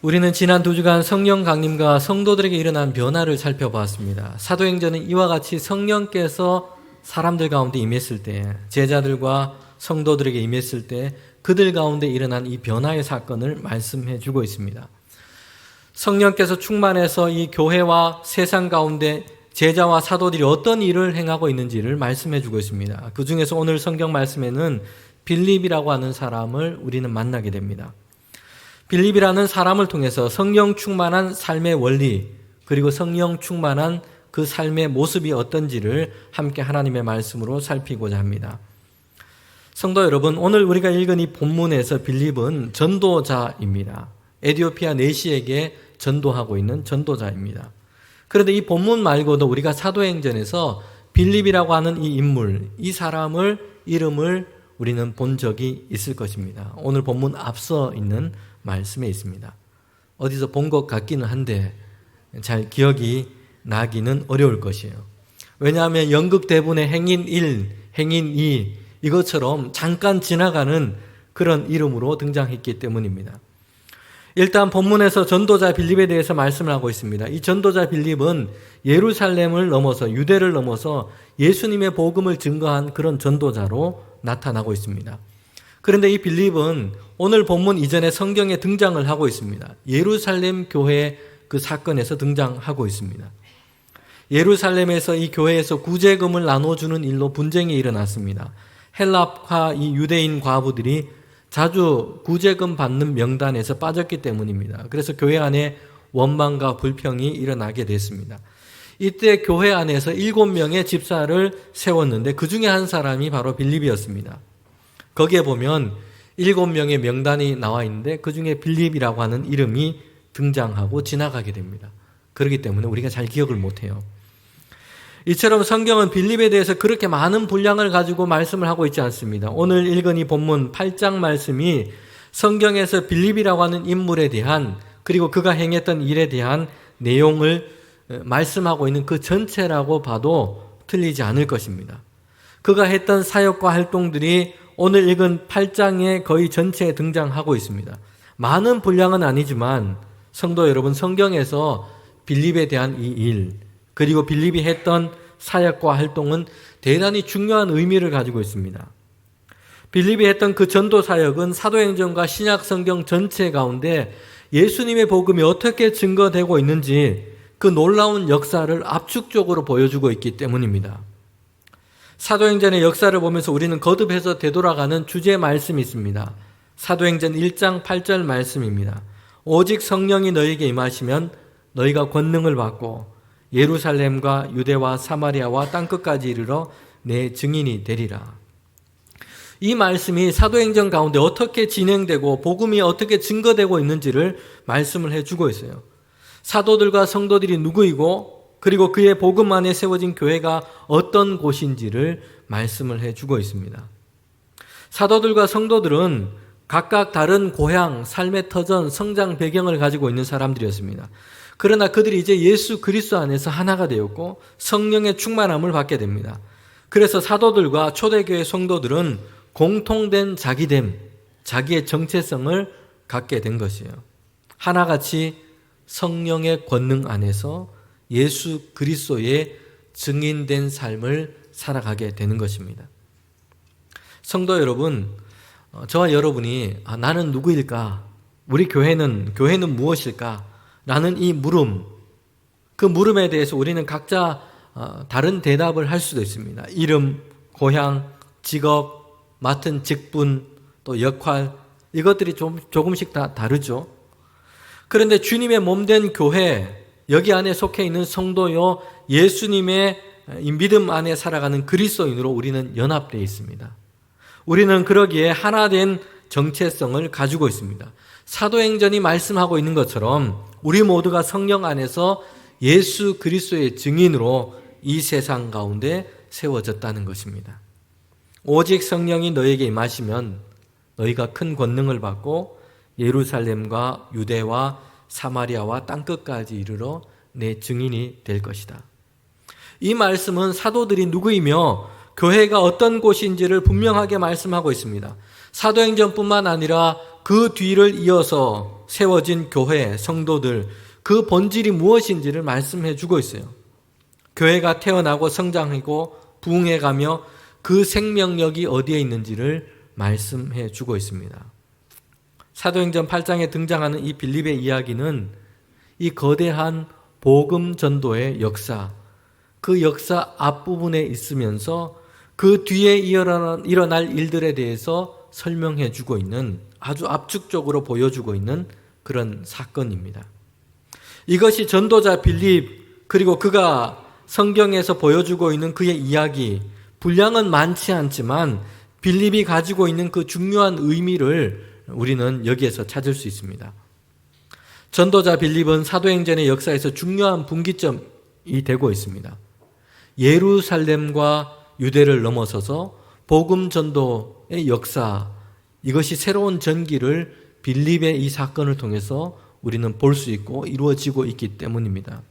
우리는 지난 2주간 성령 강림과 성도들에게 일어난 변화를 살펴보았습니다. 사도행전은 이와 같이 성령께서 사람들 가운데 임했을 때, 제자들과 성도들에게 임했을 때 그들 가운데 일어난 이 변화의 사건을 말씀해 주고 있습니다. 성령께서 충만해서 이 교회와 세상 가운데 제자와 사도들이 어떤 일을 행하고 있는지를 말씀해 주고 있습니다. 그 중에서 오늘 성경 말씀에는 빌립이라고 하는 사람을 우리는 만나게 됩니다. 빌립이라는 사람을 통해서 성령 충만한 삶의 원리, 그리고 성령 충만한 그 삶의 모습이 어떤지를 함께 하나님의 말씀으로 살피고자 합니다. 성도 여러분, 오늘 우리가 읽은 이 본문에서 빌립은 전도자입니다. 에티오피아 내시에게 전도하고 있는 전도자입니다. 그런데 이 본문 말고도 우리가 사도행전에서 빌립이라고 하는 이 인물, 이 사람을 이름을 우리는 본 적이 있을 것입니다. 오늘 본문 앞서 있는 말씀에 있습니다. 어디서 본 것 같기는 한데 잘 기억이 나기는 어려울 것이에요. 왜냐하면 연극 대본의 행인 1, 행인 2 이것처럼 잠깐 지나가는 그런 이름으로 등장했기 때문입니다. 일단 본문에서 전도자 빌립에 대해서 말씀을 하고 있습니다. 이 전도자 빌립은 예루살렘을 넘어서 유대를 넘어서 예수님의 복음을 증거한 그런 전도자로 나타나고 있습니다. 그런데 이 빌립은 오늘 본문 이전에 성경에 등장을 하고 있습니다. 예루살렘 교회 그 사건에서 등장하고 있습니다. 예루살렘에서 이 교회에서 구제금을 나눠주는 일로 분쟁이 일어났습니다. 헬랍과 이 유대인 과부들이 자주 구제금 받는 명단에서 빠졌기 때문입니다. 그래서 교회 안에 원망과 불평이 일어나게 됐습니다. 이때 교회 안에서 7명의 집사를 세웠는데 그 중에 한 사람이 바로 빌립이었습니다. 거기에 보면 7명의 명단이 나와 있는데 그 중에 빌립이라고 하는 이름이 등장하고 지나가게 됩니다. 그렇기 때문에 우리가 잘 기억을 못해요. 이처럼 성경은 빌립에 대해서 그렇게 많은 분량을 가지고 말씀을 하고 있지 않습니다. 오늘 읽은 이 본문 8장 말씀이 성경에서 빌립이라고 하는 인물에 대한, 그리고 그가 행했던 일에 대한 내용을 말씀하고 있는 그 전체라고 봐도 틀리지 않을 것입니다. 그가 했던 사역과 활동들이 오늘 읽은 8장의 거의 전체에 등장하고 있습니다. 많은 분량은 아니지만 성도 여러분, 성경에서 빌립에 대한 이 일, 그리고 빌립이 했던 사역과 활동은 대단히 중요한 의미를 가지고 있습니다. 빌립이 했던 그 전도 사역은 사도행전과 신약 성경 전체 가운데 예수님의 복음이 어떻게 증거되고 있는지 그 놀라운 역사를 압축적으로 보여주고 있기 때문입니다. 사도행전의 역사를 보면서 우리는 거듭해서 되돌아가는 주제 말씀이 있습니다. 사도행전 1장 8절 말씀입니다. 오직 성령이 너희에게 임하시면 너희가 권능을 받고 예루살렘과 유대와 사마리아와 땅끝까지 이르러 내 증인이 되리라. 이 말씀이 사도행전 가운데 어떻게 진행되고 복음이 어떻게 증거되고 있는지를 말씀을 해주고 있어요. 사도들과 성도들이 누구이고, 그리고 그의 복음 안에 세워진 교회가 어떤 곳인지를 말씀을 해주고 있습니다. 사도들과 성도들은 각각 다른 고향, 삶의 터전, 성장 배경을 가지고 있는 사람들이었습니다. 그러나 그들이 이제 예수 그리스도 안에서 하나가 되었고 성령의 충만함을 받게 됩니다. 그래서 사도들과 초대교회 성도들은 공통된 자기됨, 자기의 정체성을 갖게 된 것이에요. 하나같이 성령의 권능 안에서 예수 그리스도의 증인된 삶을 살아가게 되는 것입니다. 성도 여러분, 저와 여러분이 나는 누구일까? 우리 교회는 무엇일까? 라는 이 물음, 그 물음에 대해서 우리는 각자 다른 대답을 할 수도 있습니다. 이름, 고향, 직업, 맡은 직분, 또 역할, 이것들이 조금씩 다 다르죠. 그런데 주님의 몸된 교회, 여기 안에 속해 있는 성도요, 예수님의 믿음 안에 살아가는 그리스도인으로 우리는 연합되어 있습니다. 우리는 그러기에 하나된 정체성을 가지고 있습니다. 사도행전이 말씀하고 있는 것처럼 우리 모두가 성령 안에서 예수 그리스도의 증인으로 이 세상 가운데 세워졌다는 것입니다. 오직 성령이 너에게 임하시면 너희가 큰 권능을 받고 예루살렘과 유대와 사마리아와 땅끝까지 이르러 내 증인이 될 것이다. 이 말씀은 사도들이 누구이며 교회가 어떤 곳인지를 분명하게 말씀하고 있습니다. 사도행전뿐만 아니라 그 뒤를 이어서 세워진 교회, 성도들, 그 본질이 무엇인지를 말씀해 주고 있어요. 교회가 태어나고 성장하고 부흥해가며 그 생명력이 어디에 있는지를 말씀해 주고 있습니다. 사도행전 8장에 등장하는 이 빌립의 이야기는 이 거대한 복음 전도의 역사, 그 역사 앞부분에 있으면서 그 뒤에 일어날 일들에 대해서 설명해 주고 있는, 아주 압축적으로 보여주고 있는 그런 사건입니다. 이것이 전도자 빌립, 그리고 그가 성경에서 보여주고 있는 그의 이야기, 분량은 많지 않지만 빌립이 가지고 있는 그 중요한 의미를 우리는 여기에서 찾을 수 있습니다. 전도자 빌립은 사도행전의 역사에서 중요한 분기점이 되고 있습니다. 예루살렘과 유대를 넘어서서 복음 전도의 역사, 이것이 새로운 전기를 빌립의 이 사건을 통해서 우리는 볼 수 있고 이루어지고 있기 때문입니다.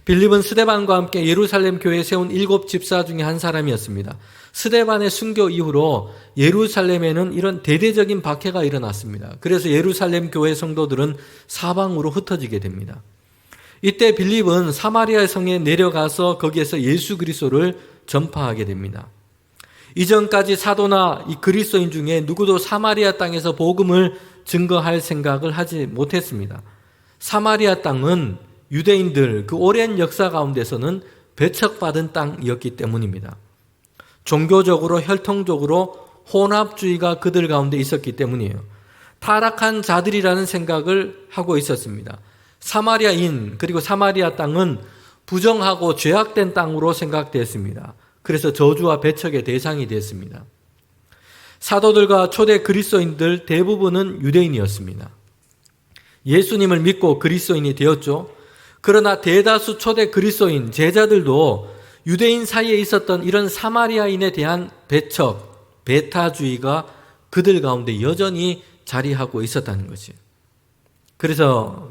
빌립은 스데반과 함께 예루살렘 교회에 세운 7 집사 중에 한 사람이었습니다. 스데반의 순교 이후로 예루살렘에는 이런 대대적인 박해가 일어났습니다. 그래서 예루살렘 교회 성도들은 사방으로 흩어지게 됩니다. 이때 빌립은 사마리아 성에 내려가서 거기에서 예수 그리스도를 전파하게 됩니다. 이전까지 사도나 이 그리스도인 중에 누구도 사마리아 땅에서 복음을 증거할 생각을 하지 못했습니다. 사마리아 땅은 유대인들 그 오랜 역사 가운데서는 배척받은 땅이었기 때문입니다. 종교적으로 혈통적으로 혼합주의가 그들 가운데 있었기 때문이에요. 타락한 자들이라는 생각을 하고 있었습니다. 사마리아인 그리고 사마리아 땅은 부정하고 죄악된 땅으로 생각되었습니다. 그래서 저주와 배척의 대상이 되었습니다. 사도들과 초대 그리스도인들 대부분은 유대인이었습니다. 예수님을 믿고 그리스도인이 되었죠. 그러나 대다수 초대 그리스도인 제자들도 유대인 사이에 있었던 이런 사마리아인에 대한 배척, 배타주의가 그들 가운데 여전히 자리하고 있었다는 것이에요. 그래서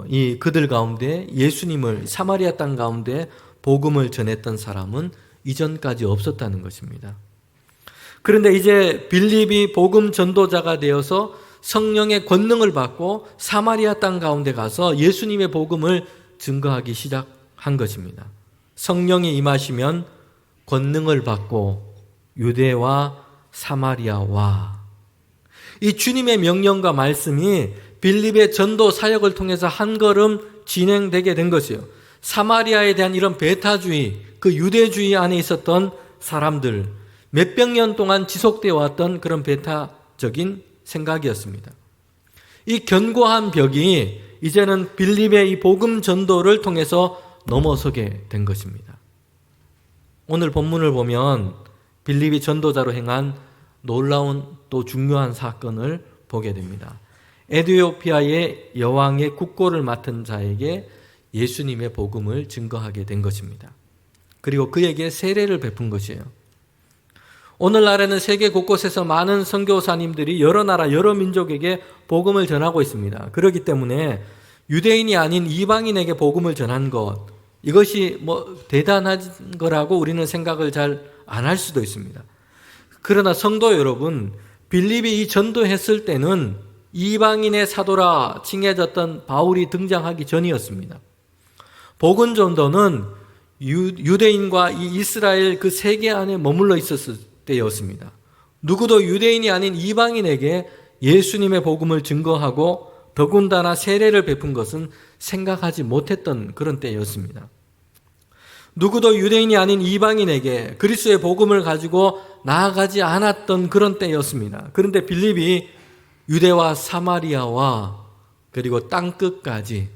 이 그들 가운데 예수님을 사마리아 땅 가운데 복음을 전했던 사람은 이전까지 없었다는 것입니다. 그런데 이제 빌립이 복음 전도자가 되어서 성령의 권능을 받고 사마리아 땅 가운데 가서 예수님의 복음을 증거하기 시작한 것입니다. 성령이 임하시면 권능을 받고 유대와 사마리아와, 이 주님의 명령과 말씀이 빌립의 전도 사역을 통해서 한 걸음 진행되게 된 것이에요. 사마리아에 대한 이런 배타주의, 그 유대주의 안에 있었던 사람들, 몇백 년 동안 지속되어 왔던 그런 배타적인 생각이었습니다. 이 견고한 벽이 이제는 빌립의 이 복음 전도를 통해서 넘어서게 된 것입니다. 오늘 본문을 보면 빌립이 전도자로 행한 놀라운 또 중요한 사건을 보게 됩니다. 에티오피아의 여왕의 국고를 맡은 자에게 예수님의 복음을 증거하게 된 것입니다. 그리고 그에게 세례를 베푼 것이에요. 오늘날에는 세계 곳곳에서 많은 선교사님들이 여러 나라 여러 민족에게 복음을 전하고 있습니다. 그렇기 때문에 유대인이 아닌 이방인에게 복음을 전한 것, 이것이 대단한 거라고 우리는 생각을 잘 안 할 수도 있습니다. 그러나 성도 여러분, 빌립이 이 전도했을 때는 이방인의 사도라 칭해졌던 바울이 등장하기 전이었습니다. 복음 전도는 유대인과 이 이스라엘 그 세계 안에 머물러 있었을 때였습니다. 누구도 유대인이 아닌 이방인에게 예수님의 복음을 증거하고 더군다나 세례를 베푼 것은 생각하지 못했던 그런 때였습니다. 누구도 유대인이 아닌 이방인에게 그리스도의 복음을 가지고 나아가지 않았던 그런 때였습니다. 그런데 빌립이 유대와 사마리아와 그리고 땅끝까지,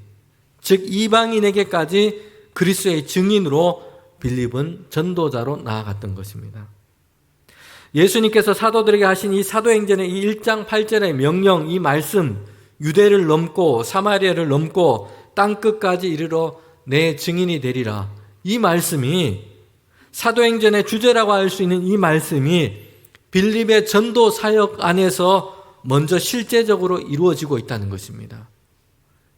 즉 이방인에게까지 그리스도의 증인으로 빌립은 전도자로 나아갔던 것입니다. 예수님께서 사도들에게 하신 이 사도행전의 이 1장 8절의 명령, 이 말씀, 유대를 넘고 사마리아를 넘고 땅끝까지 이르러 내 증인이 되리라, 이 말씀이, 사도행전의 주제라고 할 수 있는 이 말씀이 빌립의 전도 사역 안에서 먼저 실제적으로 이루어지고 있다는 것입니다.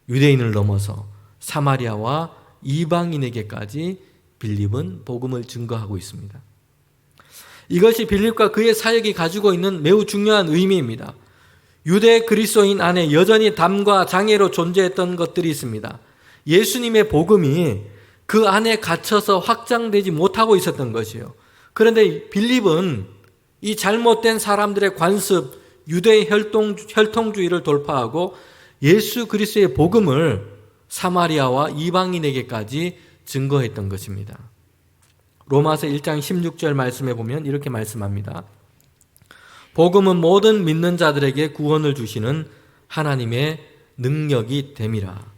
유대인을 넘어서 사마리아와 이방인에게까지 빌립은 복음을 증거하고 있습니다. 이것이 빌립과 그의 사역이 가지고 있는 매우 중요한 의미입니다. 유대 그리스도인 안에 여전히 담과 장애로 존재했던 것들이 있습니다. 예수님의 복음이 그 안에 갇혀서 확장되지 못하고 있었던 것이요. 그런데 빌립은 이 잘못된 사람들의 관습, 유대의 혈통주의를 돌파하고 예수 그리스도의 복음을 사마리아와 이방인에게까지 증거했던 것입니다. 로마서 1장 16절 말씀에 보면 이렇게 말씀합니다. 복음은 모든 믿는 자들에게 구원을 주시는 하나님의 능력이 됨이라.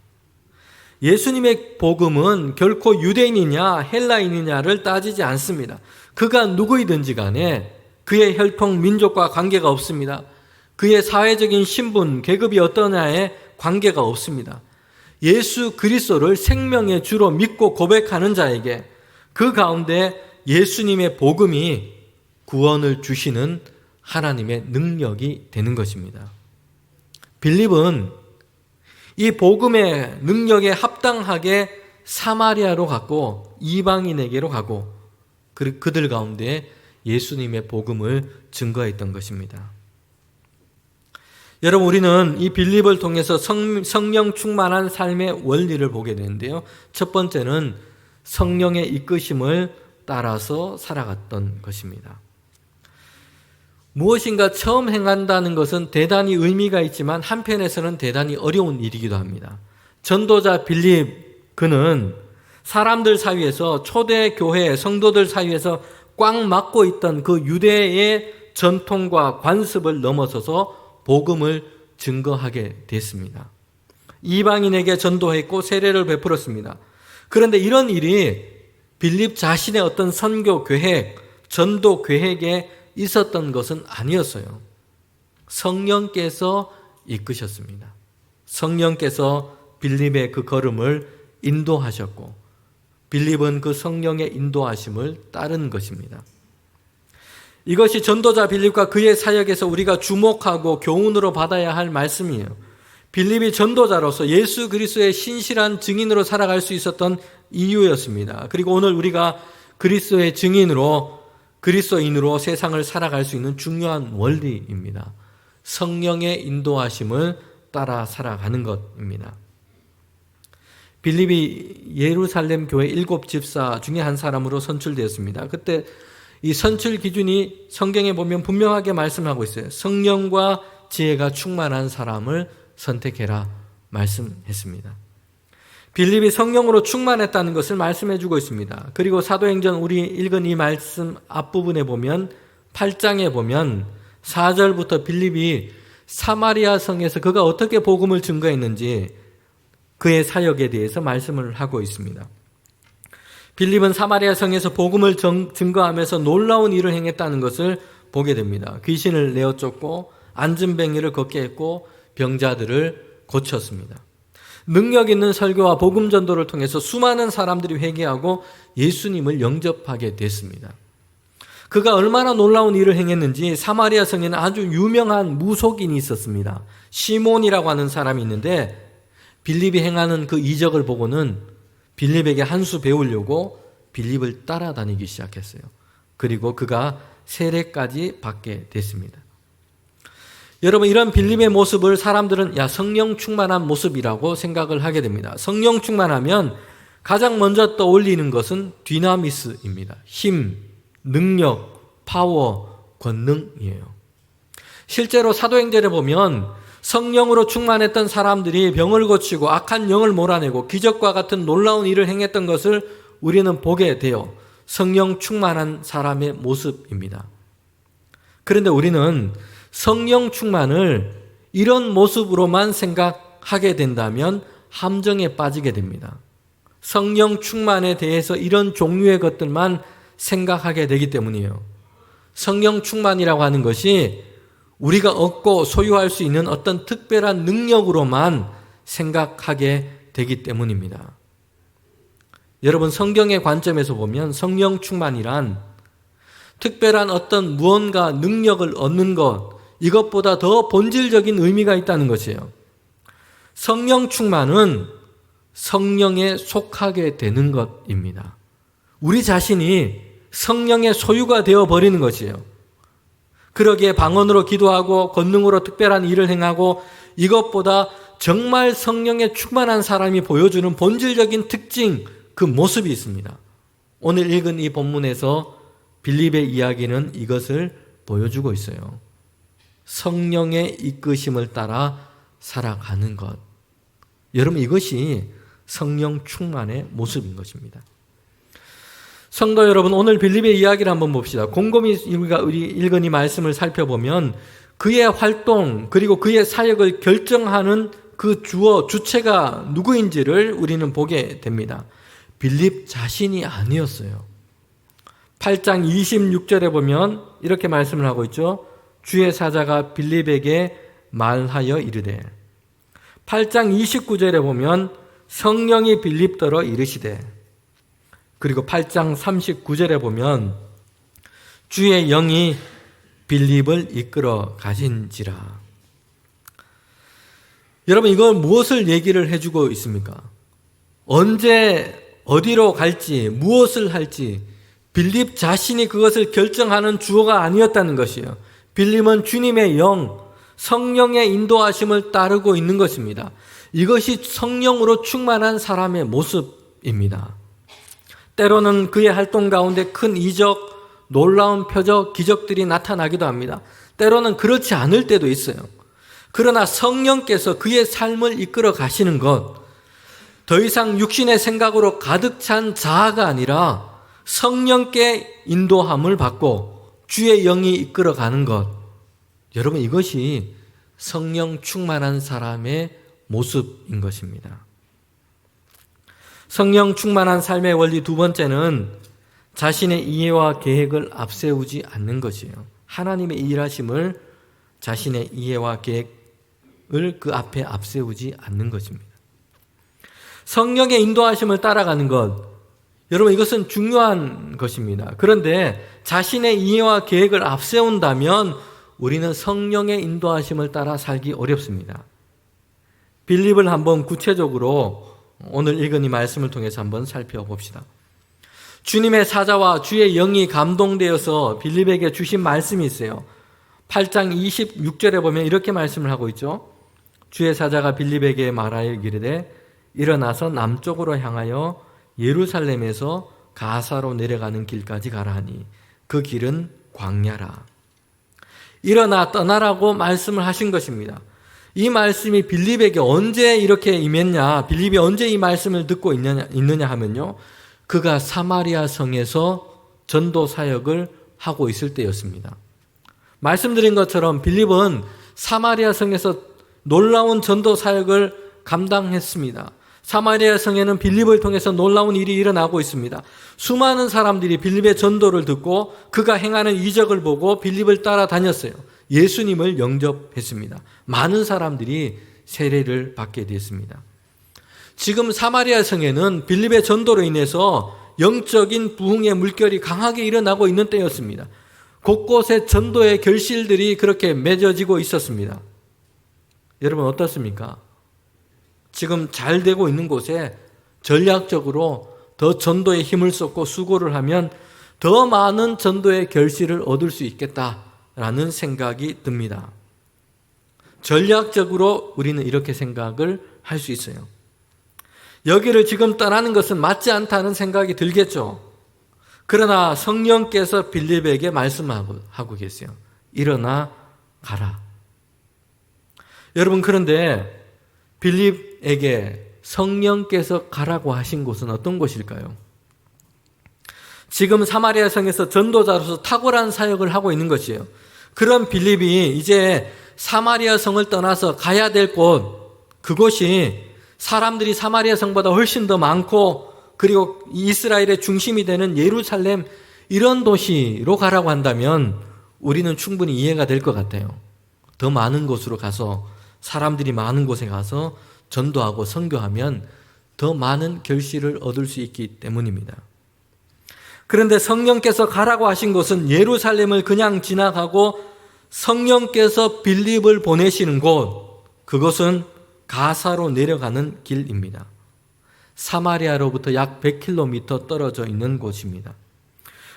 예수님의 복음은 결코 유대인이냐 헬라인이냐를 따지지 않습니다. 그가 누구이든지 간에 그의 혈통, 민족과 관계가 없습니다. 그의 사회적인 신분, 계급이 어떠냐에 관계가 없습니다. 예수 그리스도를 생명의 주로 믿고 고백하는 자에게 그 가운데 예수님의 복음이 구원을 주시는 하나님의 능력이 되는 것입니다. 빌립은 이 복음의 능력에 합당하게 사마리아로 갔고 이방인에게로 가고 그들 가운데 예수님의 복음을 증거했던 것입니다. 여러분, 우리는 이 빌립을 통해서 성령 충만한 삶의 원리를 보게 되는데요. 첫 번째는 성령의 이끄심을 따라서 살아갔던 것입니다. 무엇인가 처음 행한다는 것은 대단히 의미가 있지만 한편에서는 대단히 어려운 일이기도 합니다. 전도자 빌립, 그는 사람들 사이에서 초대 교회 성도들 사이에서 꽉 막고 있던 그 유대의 전통과 관습을 넘어서서 복음을 증거하게 됐습니다. 이방인에게 전도했고 세례를 베풀었습니다. 그런데 이런 일이 빌립 자신의 어떤 선교 계획, 전도 계획에 있었던 것은 아니었어요. 성령께서 이끄셨습니다. 성령께서 빌립의 그 걸음을 인도하셨고 빌립은 그 성령의 인도하심을 따른 것입니다. 이것이 전도자 빌립과 그의 사역에서 우리가 주목하고 교훈으로 받아야 할 말씀이에요. 빌립이 전도자로서 예수 그리스도의 신실한 증인으로 살아갈 수 있었던 이유였습니다. 그리고 오늘 우리가 그리스도의 증인으로 그리스도인으로 세상을 살아갈 수 있는 중요한 원리입니다. 성령의 인도하심을 따라 살아가는 것입니다. 빌립이 예루살렘 교회 7집사 중에 한 사람으로 선출되었습니다. 그때 이 선출 기준이 성경에 보면 분명하게 말씀하고 있어요. 성령과 지혜가 충만한 사람을 선택해라 말씀했습니다. 빌립이 성령으로 충만했다는 것을 말씀해 주고 있습니다. 그리고 사도행전 우리 읽은 이 말씀 앞부분에 보면 8장에 보면 4절부터 빌립이 사마리아 성에서 그가 어떻게 복음을 증거했는지 그의 사역에 대해서 말씀을 하고 있습니다. 빌립은 사마리아 성에서 복음을 증거하면서 놀라운 일을 행했다는 것을 보게 됩니다. 귀신을 내어 쫓고 안진뱅이를 걷게 했고 병자들을 고쳤습니다. 능력 있는 설교와 복음 전도를 통해서 수많은 사람들이 회개하고 예수님을 영접하게 됐습니다. 그가 얼마나 놀라운 일을 행했는지 사마리아 성에는 아주 유명한 무속인이 있었습니다. 시몬이라고 하는 사람이 있는데 빌립이 행하는 그 이적을 보고는 빌립에게 한 수 배우려고 빌립을 따라다니기 시작했어요. 그리고 그가 세례까지 받게 됐습니다. 여러분, 이런 빌립의 모습을 사람들은 성령 충만한 모습이라고 생각을 하게 됩니다. 성령 충만하면 가장 먼저 떠올리는 것은 디나미스입니다. 힘, 능력, 파워, 권능이에요. 실제로 사도행전에 보면 성령으로 충만했던 사람들이 병을 고치고 악한 영을 몰아내고 기적과 같은 놀라운 일을 행했던 것을 우리는 보게 돼요. 성령 충만한 사람의 모습입니다. 그런데 우리는 성령 충만을 이런 모습으로만 생각하게 된다면 함정에 빠지게 됩니다. 성령 충만에 대해서 이런 종류의 것들만 생각하게 되기 때문이에요. 성령 충만이라고 하는 것이 우리가 얻고 소유할 수 있는 어떤 특별한 능력으로만 생각하게 되기 때문입니다. 여러분, 성경의 관점에서 보면 성령 충만이란 특별한 어떤 무언가 능력을 얻는 것, 이것보다 더 본질적인 의미가 있다는 것이에요. 성령 충만은 성령에 속하게 되는 것입니다. 우리 자신이 성령의 소유가 되어버리는 것이에요. 그러기에 방언으로 기도하고 권능으로 특별한 일을 행하고 이것보다 정말 성령에 충만한 사람이 보여주는 본질적인 특징, 그 모습이 있습니다. 오늘 읽은 이 본문에서 빌립의 이야기는 이것을 보여주고 있어요. 성령의 이끄심을 따라 살아가는 것. 여러분, 이것이 성령 충만의 모습인 것입니다. 성도 여러분, 오늘 빌립의 이야기를 한번 봅시다. 곰곰이 우리가 읽은 이 말씀을 살펴보면 그의 활동 그리고 그의 사역을 결정하는 그 주체가 누구인지를 우리는 보게 됩니다. 빌립 자신이 아니었어요. 8장 26절에 보면 이렇게 말씀을 하고 있죠. 주의 사자가 빌립에게 말하여 이르되, 8장 29절에 보면 성령이 빌립더러 이르시되, 그리고 8장 39절에 보면 주의 영이 빌립을 이끌어 가신지라. 여러분, 이건 무엇을 얘기를 해주고 있습니까? 언제 어디로 갈지, 무엇을 할지 빌립 자신이 그것을 결정하는 주어가 아니었다는 것이에요. 빌립은 주님의 영, 성령의 인도하심을 따르고 있는 것입니다. 이것이 성령으로 충만한 사람의 모습입니다. 때로는 그의 활동 가운데 큰 이적, 놀라운 표적, 기적들이 나타나기도 합니다. 때로는 그렇지 않을 때도 있어요. 그러나 성령께서 그의 삶을 이끌어 가시는 것, 더 이상 육신의 생각으로 가득 찬 자아가 아니라 성령께 인도함을 받고 주의 영이 이끌어 가는 것, 여러분, 이것이 성령 충만한 사람의 모습인 것입니다. 성령 충만한 삶의 원리 두 번째는 자신의 이해와 계획을 앞세우지 않는 것이에요. 하나님의 일하심을 자신의 이해와 계획을 그 앞에 앞세우지 않는 것입니다. 성령의 인도하심을 따라가는 것, 여러분, 이것은 중요한 것입니다. 그런데 자신의 이해와 계획을 앞세운다면 우리는 성령의 인도하심을 따라 살기 어렵습니다. 빌립을 한번 구체적으로 오늘 읽은 이 말씀을 통해서 한번 살펴봅시다. 주님의 사자와 주의 영이 감동되어서 빌립에게 주신 말씀이 있어요. 8장 26절에 보면 이렇게 말씀을 하고 있죠. 주의 사자가 빌립에게 말하여 이르되, 일어나서 남쪽으로 향하여 예루살렘에서 가사로 내려가는 길까지 가라 하니 그 길은 광야라. 일어나 떠나라고 말씀을 하신 것입니다. 이 말씀이 빌립에게 언제 이렇게 임했냐, 빌립이 언제 이 말씀을 듣고 있느냐 하면요, 그가 사마리아 성에서 전도 사역을 하고 있을 때였습니다. 말씀드린 것처럼 빌립은 사마리아 성에서 놀라운 전도 사역을 감당했습니다. 사마리아 성에는 빌립을 통해서 놀라운 일이 일어나고 있습니다. 수많은 사람들이 빌립의 전도를 듣고 그가 행하는 이적을 보고 빌립을 따라다녔어요. 예수님을 영접했습니다. 많은 사람들이 세례를 받게 됐습니다. 지금 사마리아 성에는 빌립의 전도로 인해서 영적인 부흥의 물결이 강하게 일어나고 있는 때였습니다. 곳곳에 전도의 결실들이 그렇게 맺어지고 있었습니다. 여러분, 어떻습니까? 지금 잘 되고 있는 곳에 전략적으로 더 전도에 힘을 쏟고 수고를 하면 더 많은 전도의 결실을 얻을 수 있겠다라는 생각이 듭니다. 전략적으로 우리는 이렇게 생각을 할 수 있어요. 여기를 지금 떠나는 것은 맞지 않다는 생각이 들겠죠. 그러나 성령께서 빌립에게 말씀하고 계세요. 일어나 가라. 여러분, 그런데 빌립에게 성령께서 가라고 하신 곳은 어떤 곳일까요? 지금 사마리아 성에서 전도자로서 탁월한 사역을 하고 있는 것이에요. 그런 빌립이 이제 사마리아 성을 떠나서 가야 될 곳, 그곳이 사람들이 사마리아 성보다 훨씬 더 많고 그리고 이스라엘의 중심이 되는 예루살렘, 이런 도시로 가라고 한다면 우리는 충분히 이해가 될 것 같아요. 더 많은 곳으로 가서, 사람들이 많은 곳에 가서 전도하고 선교하면 더 많은 결실을 얻을 수 있기 때문입니다. 그런데 성령께서 가라고 하신 곳은 예루살렘을 그냥 지나가고 성령께서 빌립을 보내시는 곳, 그것은 가사로 내려가는 길입니다. 사마리아로부터 약 100km 떨어져 있는 곳입니다.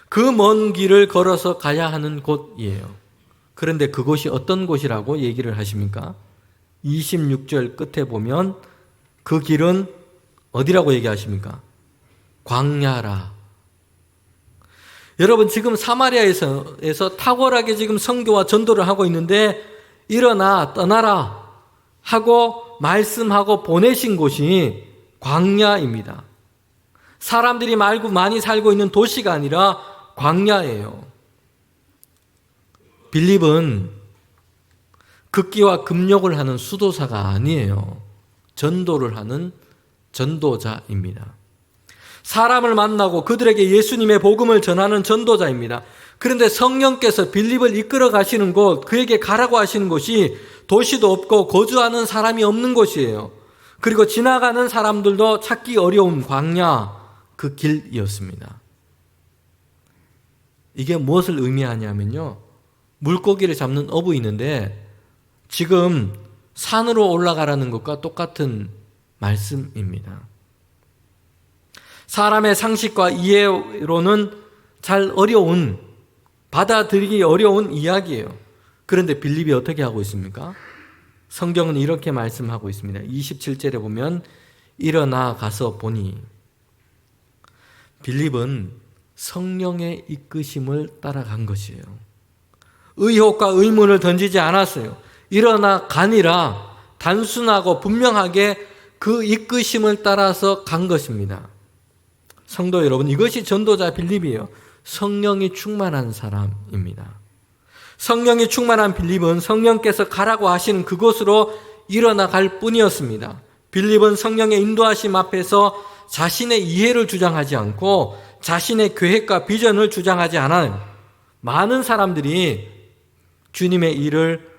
그 먼 길을 걸어서 가야 하는 곳이에요. 그런데 그곳이 어떤 곳이라고 얘기를 하십니까? 26절 끝에 보면 그 길은 어디라고 얘기하십니까? 광야라. 여러분, 지금 사마리아에서 탁월하게 지금 선교와 전도를 하고 있는데 일어나 떠나라 하고 말씀하고 보내신 곳이 광야입니다. 사람들이 말고 많이 살고 있는 도시가 아니라 광야예요. 빌립은 극기와 금욕을 하는 수도사가 아니에요. 전도를 하는 전도자입니다. 사람을 만나고 그들에게 예수님의 복음을 전하는 전도자입니다. 그런데 성령께서 빌립을 이끌어 가시는 곳, 그에게 가라고 하시는 곳이 도시도 없고 거주하는 사람이 없는 곳이에요. 그리고 지나가는 사람들도 찾기 어려운 광야, 그 길이었습니다. 이게 무엇을 의미하냐면요, 물고기를 잡는 어부 있는데 지금 산으로 올라가라는 것과 똑같은 말씀입니다. 사람의 상식과 이해로는 잘 어려운, 받아들이기 어려운 이야기예요. 그런데 빌립이 어떻게 하고 있습니까? 성경은 이렇게 말씀하고 있습니다. 27절에 보면 일어나 가서 보니, 빌립은 성령의 이끄심을 따라간 것이에요. 의혹과 의문을 던지지 않았어요. 일어나 가니라 단순하고 분명하게 그 이끄심을 따라서 간 것입니다. 성도 여러분, 이것이 전도자 빌립이에요. 성령이 충만한 사람입니다. 성령이 충만한 빌립은 성령께서 가라고 하시는 그곳으로 일어나 갈 뿐이었습니다. 빌립은 성령의 인도하심 앞에서 자신의 이해를 주장하지 않고 자신의 계획과 비전을 주장하지 않아요. 많은 사람들이 주님의 일을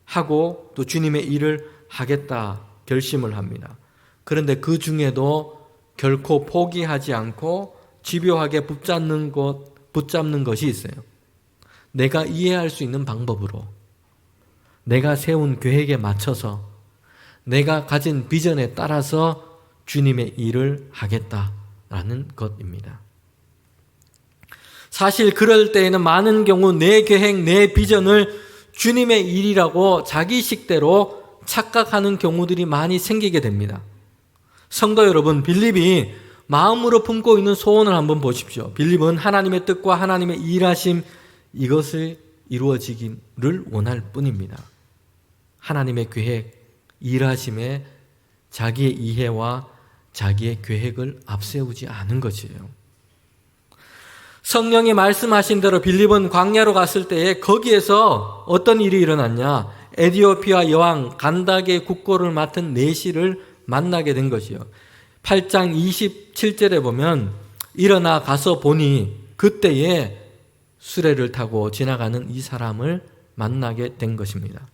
하고 또 주님의 일을 하겠다 결심을 합니다. 그런데 그 중에도 결코 포기하지 않고 집요하게 붙잡는 것이 있어요. 내가 이해할 수 있는 방법으로, 내가 세운 계획에 맞춰서, 내가 가진 비전에 따라서 주님의 일을 하겠다라는 것입니다. 사실 그럴 때에는 많은 경우 내 계획, 내 비전을 주님의 일이라고 자기식대로 착각하는 경우들이 많이 생기게 됩니다. 성도 여러분, 빌립이 마음으로 품고 있는 소원을 한번 보십시오. 빌립은 하나님의 뜻과 하나님의 일하심, 이것을 이루어지기를 원할 뿐입니다. 하나님의 계획, 일하심에 자기의 이해와 자기의 계획을 앞세우지 않은 것이에요. 성령이 말씀하신 대로 빌립은 광야로 갔을 때에 거기에서 어떤 일이 일어났냐? 에티오피아 여왕 간닥의 국고를 맡은 내시를 만나게 된 것이요. 8장 27절에 보면 일어나 가서 보니 그때에 수레를 타고 지나가는 이 사람을 만나게 된 것입니다.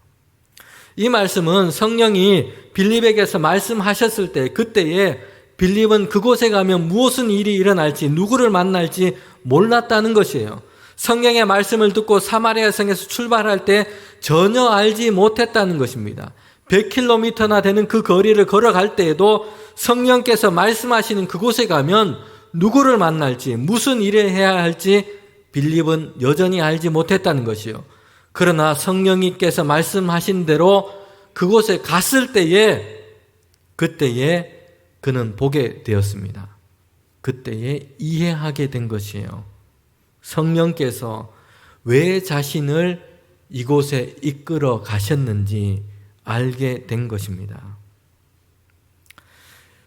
이 말씀은 성령이 빌립에게서 말씀하셨을 때 그때에 빌립은 그곳에 가면 무슨 일이 일어날지, 누구를 만날지 몰랐다는 것이에요. 성령의 말씀을 듣고 사마리아 성에서 출발할 때 전혀 알지 못했다는 것입니다. 100km나 되는 그 거리를 걸어갈 때에도 성령께서 말씀하시는 그곳에 가면 누구를 만날지, 무슨 일을 해야 할지 빌립은 여전히 알지 못했다는 것이요. 그러나 성령님께서 말씀하신 대로 그곳에 갔을 때에 그때에 그는 보게 되었습니다. 그때에 이해하게 된 것이에요. 성령께서 왜 자신을 이곳에 이끌어 가셨는지 알게 된 것입니다.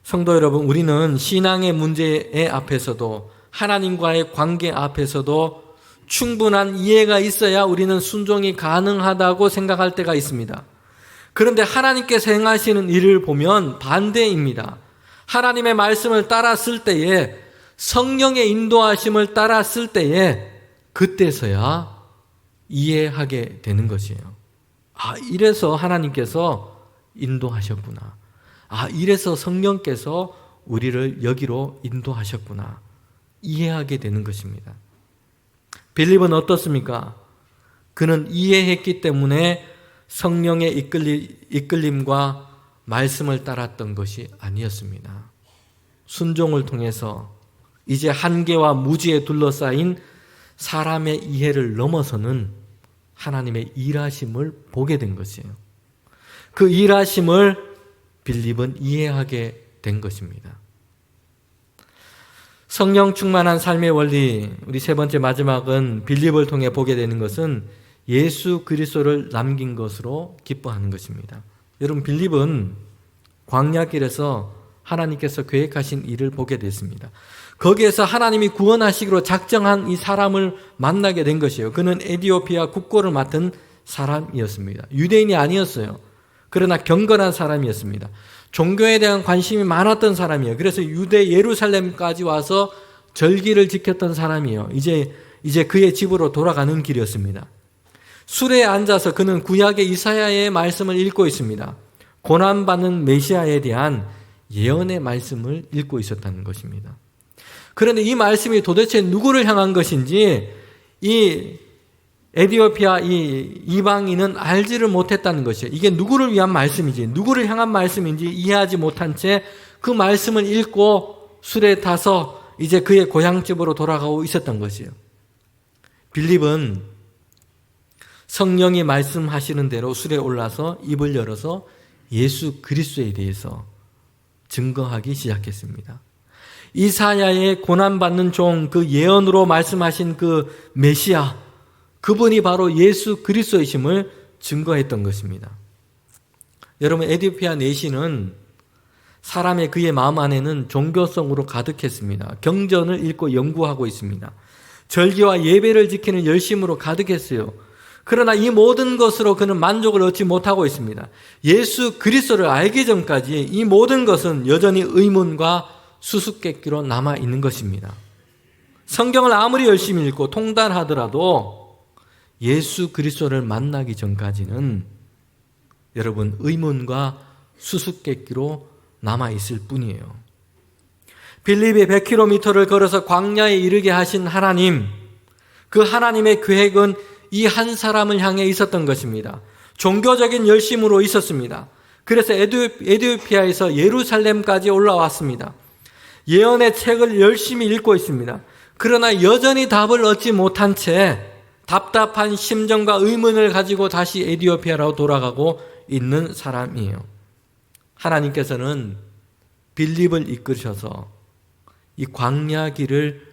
성도 여러분, 우리는 신앙의 문제 앞에서도 하나님과의 관계 앞에서도 충분한 이해가 있어야 우리는 순종이 가능하다고 생각할 때가 있습니다. 그런데 하나님께서 행하시는 일을 보면 반대입니다. 하나님의 말씀을 따랐을 때에, 성령의 인도하심을 따랐을 때에 그때서야 이해하게 되는 것이에요. 아, 이래서 하나님께서 인도하셨구나. 아, 이래서 성령께서 우리를 여기로 인도하셨구나. 이해하게 되는 것입니다. 빌립은 어떻습니까? 그는 이해했기 때문에 성령의 이끌림과 말씀을 따랐던 것이 아니었습니다. 순종을 통해서 이제 한계와 무지에 둘러싸인 사람의 이해를 넘어서는 하나님의 일하심을 보게 된 것이에요. 그 일하심을 빌립은 이해하게 된 것입니다. 성령 충만한 삶의 원리, 우리 세 번째 마지막은 빌립을 통해 보게 되는 것은 예수 그리스도를 남긴 것으로 기뻐하는 것입니다. 여러분, 빌립은 광야길에서 하나님께서 계획하신 일을 보게 됐습니다. 거기에서 하나님이 구원하시기로 작정한 이 사람을 만나게 된 것이에요. 그는 에티오피아 국고를 맡은 사람이었습니다. 유대인이 아니었어요. 그러나 경건한 사람이었습니다. 종교에 대한 관심이 많았던 사람이에요. 그래서 유대 예루살렘까지 와서 절기를 지켰던 사람이에요. 이제 그의 집으로 돌아가는 길이었습니다. 술에 앉아서 그는 구약의 이사야의 말씀을 읽고 있습니다. 고난받는 메시아에 대한 예언의 말씀을 읽고 있었다는 것입니다. 그런데 이 말씀이 도대체 누구를 향한 것인지 이 에티오피아 이 이방인은 알지를 못했다는 것이에요. 이게 누구를 위한 말씀인지, 누구를 향한 말씀인지 이해하지 못한 채 그 말씀을 읽고 술에 타서 이제 그의 고향집으로 돌아가고 있었던 것이에요. 빌립은 성령이 말씀하시는 대로 술에 올라서 입을 열어서 예수 그리스도에 대해서 증거하기 시작했습니다. 이사야의 고난받는 종, 그 예언으로 말씀하신 그 메시아, 그분이 바로 예수 그리스도이심을 증거했던 것입니다. 여러분, 에티오피아 내시는 사람의 그의 마음 안에는 종교성으로 가득했습니다. 경전을 읽고 연구하고 있습니다. 절기와 예배를 지키는 열심으로 가득했어요. 그러나 이 모든 것으로 그는 만족을 얻지 못하고 있습니다. 예수 그리스도를 알기 전까지 이 모든 것은 여전히 의문과 수수께끼로 남아있는 것입니다. 성경을 아무리 열심히 읽고 통달하더라도 예수 그리스도를 만나기 전까지는 여러분 의문과 수수께끼로 남아있을 뿐이에요. 빌립이 100km를 걸어서 광야에 이르게 하신 하나님, 그 하나님의 계획은 이 한 사람을 향해 있었던 것입니다. 종교적인 열심으로 있었습니다. 그래서 에티오피아에서 예루살렘까지 올라왔습니다. 예언의 책을 열심히 읽고 있습니다. 그러나 여전히 답을 얻지 못한 채 답답한 심정과 의문을 가지고 다시 에티오피아로 돌아가고 있는 사람이에요. 하나님께서는 빌립을 이끄셔서 이 광야 길을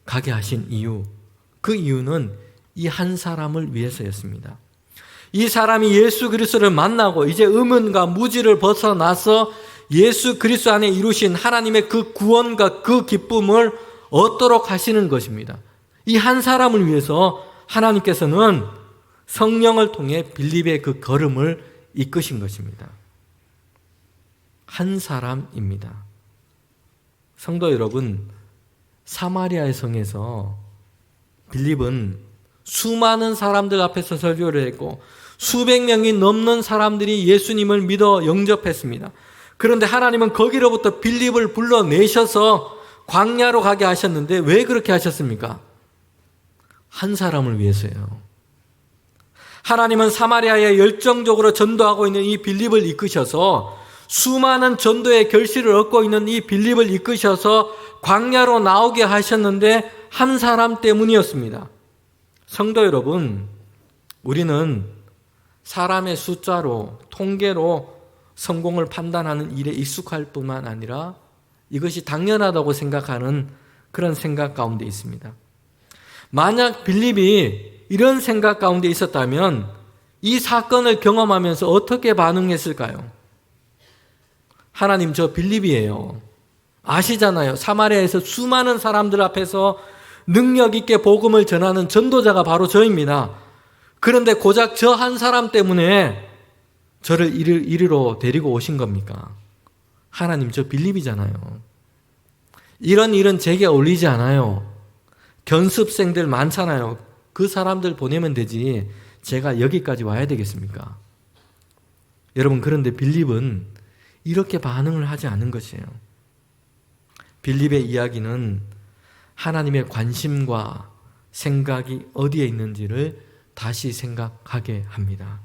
가게 하신 이유, 그 이유는 이 한 사람을 위해서였습니다. 이 사람이 예수 그리스도를 만나고 이제 의문과 무지를 벗어나서 예수 그리스도 안에 이루신 하나님의 그 구원과 그 기쁨을 얻도록 하시는 것입니다. 이 한 사람을 위해서 하나님께서는 성령을 통해 빌립의 그 걸음을 이끄신 것입니다. 한 사람입니다. 성도 여러분, 사마리아의 성에서 빌립은 수많은 사람들 앞에서 설교를 했고 수백 명이 넘는 사람들이 예수님을 믿어 영접했습니다. 그런데 하나님은 거기로부터 빌립을 불러내셔서 광야로 가게 하셨는데 왜 그렇게 하셨습니까? 한 사람을 위해서요. 하나님은 사마리아에 열정적으로 전도하고 있는 이 빌립을 이끄셔서 수많은 전도의 결실을 얻고 있는 이 빌립을 이끄셔서 광야로 나오게 하셨는데 한 사람 때문이었습니다. 성도 여러분, 우리는 사람의 숫자로, 통계로 성공을 판단하는 일에 익숙할 뿐만 아니라 이것이 당연하다고 생각하는 그런 생각 가운데 있습니다. 만약 빌립이 이런 생각 가운데 있었다면 이 사건을 경험하면서 어떻게 반응했을까요? 하나님, 저 빌립이에요. 아시잖아요. 사마리아에서 수많은 사람들 앞에서 능력 있게 복음을 전하는 전도자가 바로 저입니다. 그런데 고작 저 한 사람 때문에 저를 이리로 데리고 오신 겁니까? 하나님, 저 빌립이잖아요. 이런 일은 제게 어울리지 않아요. 견습생들 많잖아요. 그 사람들 보내면 되지 제가 여기까지 와야 되겠습니까? 여러분, 그런데 빌립은 이렇게 반응을 하지 않은 것이에요. 빌립의 이야기는 하나님의 관심과 생각이 어디에 있는지를 다시 생각하게 합니다.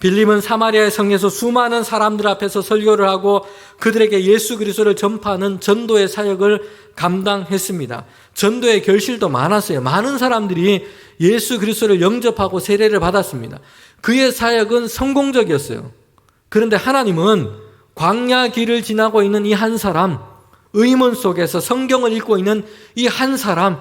빌립은 사마리아의 성에서 수많은 사람들 앞에서 설교를 하고 그들에게 예수 그리스도를 전파하는 전도의 사역을 감당했습니다. 전도의 결실도 많았어요. 많은 사람들이 예수 그리스도를 영접하고 세례를 받았습니다. 그의 사역은 성공적이었어요. 그런데 하나님은 광야 길을 지나고 있는 이 한 사람, 의문 속에서 성경을 읽고 있는 이 한 사람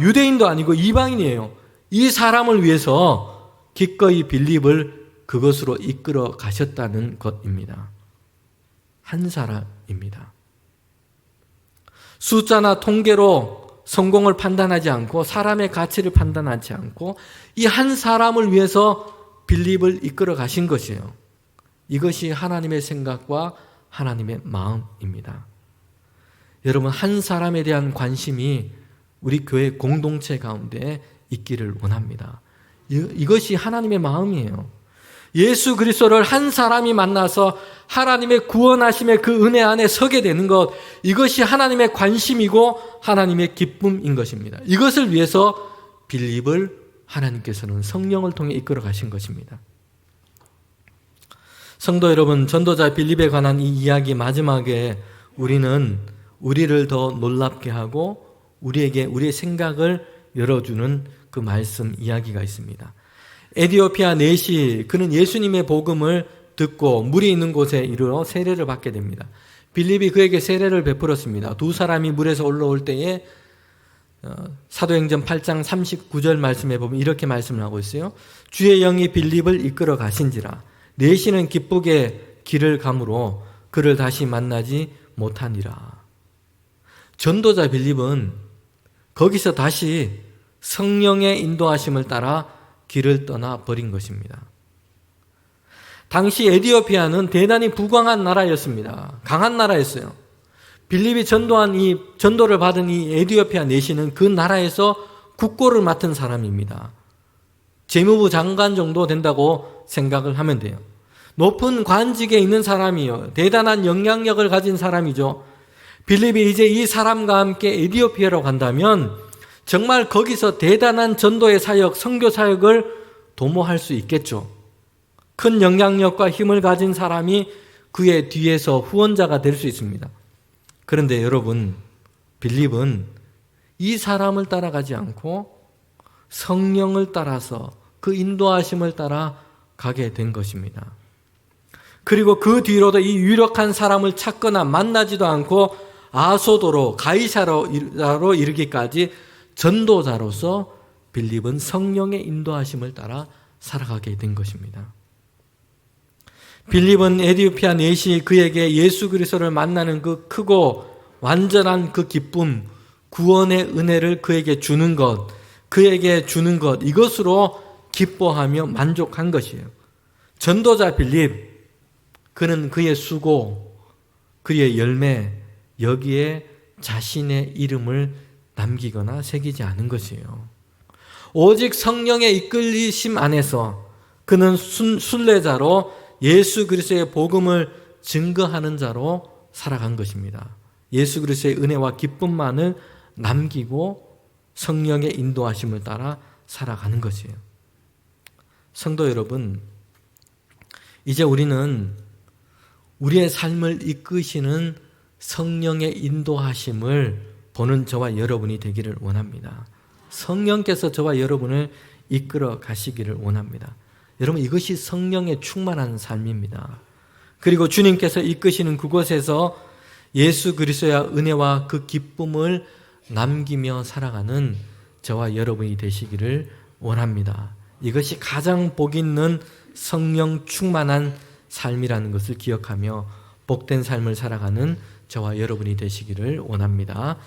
유대인도 아니고 이방인이에요. 이 사람을 위해서 기꺼이 빌립을 그것으로 이끌어 가셨다는 것입니다. 한 사람입니다. 숫자나 통계로 성공을 판단하지 않고 사람의 가치를 판단하지 않고 이 한 사람을 위해서 빌립을 이끌어 가신 것이에요. 이것이 하나님의 생각과 하나님의 마음입니다. 여러분, 한 사람에 대한 관심이 우리 교회 공동체 가운데 있기를 원합니다. 이것이 하나님의 마음이에요. 예수 그리스도를 한 사람이 만나서 하나님의 구원하심의 그 은혜 안에 서게 되는 것, 이것이 하나님의 관심이고 하나님의 기쁨인 것입니다. 이것을 위해서 빌립을 하나님께서는 성령을 통해 이끌어 가신 것입니다. 성도 여러분, 전도자 빌립에 관한 이 이야기 마지막에 우리를 더 놀랍게 하고 우리의 생각을 열어주는 그 말씀 이야기가 있습니다. 에디오피아 내시, 그는 예수님의 복음을 듣고 물이 있는 곳에 이르러 세례를 받게 됩니다. 빌립이 그에게 세례를 베풀었습니다. 두 사람이 물에서 올라올 때에 사도행전 8장 39절 말씀에 보면 이렇게 말씀을 하고 있어요. 주의 영이 빌립을 이끌어 가신지라 내시는 기쁘게 길을 가므로 그를 다시 만나지 못하니라. 전도자 빌립은 거기서 다시 성령의 인도하심을 따라 길을 떠나 버린 것입니다. 당시 에디오피아는 대단히 부강한 나라였습니다. 강한 나라였어요. 빌립이 전도를 받은 이 에디오피아 내시는 그 나라에서 국고를 맡은 사람입니다. 재무부 장관 정도 된다고 생각을 하면 돼요. 높은 관직에 있는 사람이요. 대단한 영향력을 가진 사람이죠. 빌립이 이제 이 사람과 함께 에디오피아로 간다면 정말 거기서 대단한 전도의 사역, 선교 사역을 도모할 수 있겠죠. 큰 영향력과 힘을 가진 사람이 그의 뒤에서 후원자가 될 수 있습니다. 그런데 여러분, 빌립은 이 사람을 따라가지 않고 성령을 따라서 그 인도하심을 따라 가게 된 것입니다. 그리고 그 뒤로도 이 유력한 사람을 찾거나 만나지도 않고 아소도로 가이사로 이르기까지 전도자로서 빌립은 성령의 인도하심을 따라 살아가게 된 것입니다. 빌립은 에디오피아 내시 그에게 예수 그리스도를 만나는 그 크고 완전한 그 기쁨, 구원의 은혜를 그에게 주는 것, 이것으로 기뻐하며 만족한 것이에요. 전도자 빌립, 그는 그의 수고, 그의 열매, 여기에 자신의 이름을 남기거나 새기지 않은 것이에요. 오직 성령의 이끌리심 안에서 그는 순례자로 예수 그리스도의 복음을 증거하는 자로 살아간 것입니다. 예수 그리스도의 은혜와 기쁨만을 남기고 성령의 인도하심을 따라 살아가는 것이에요. 성도 여러분, 이제 우리는 우리의 삶을 이끄시는 성령의 인도하심을 보는 저와 여러분이 되기를 원합니다. 성령께서 저와 여러분을 이끌어 가시기를 원합니다. 여러분, 이것이 성령의 충만한 삶입니다. 그리고 주님께서 이끄시는 그곳에서 예수 그리스도의 은혜와 그 기쁨을 남기며 살아가는 저와 여러분이 되시기를 원합니다. 이것이 가장 복 있는 성령 충만한 삶이라는 것을 기억하며 복된 삶을 살아가는 저와 여러분이 되시기를 원합니다.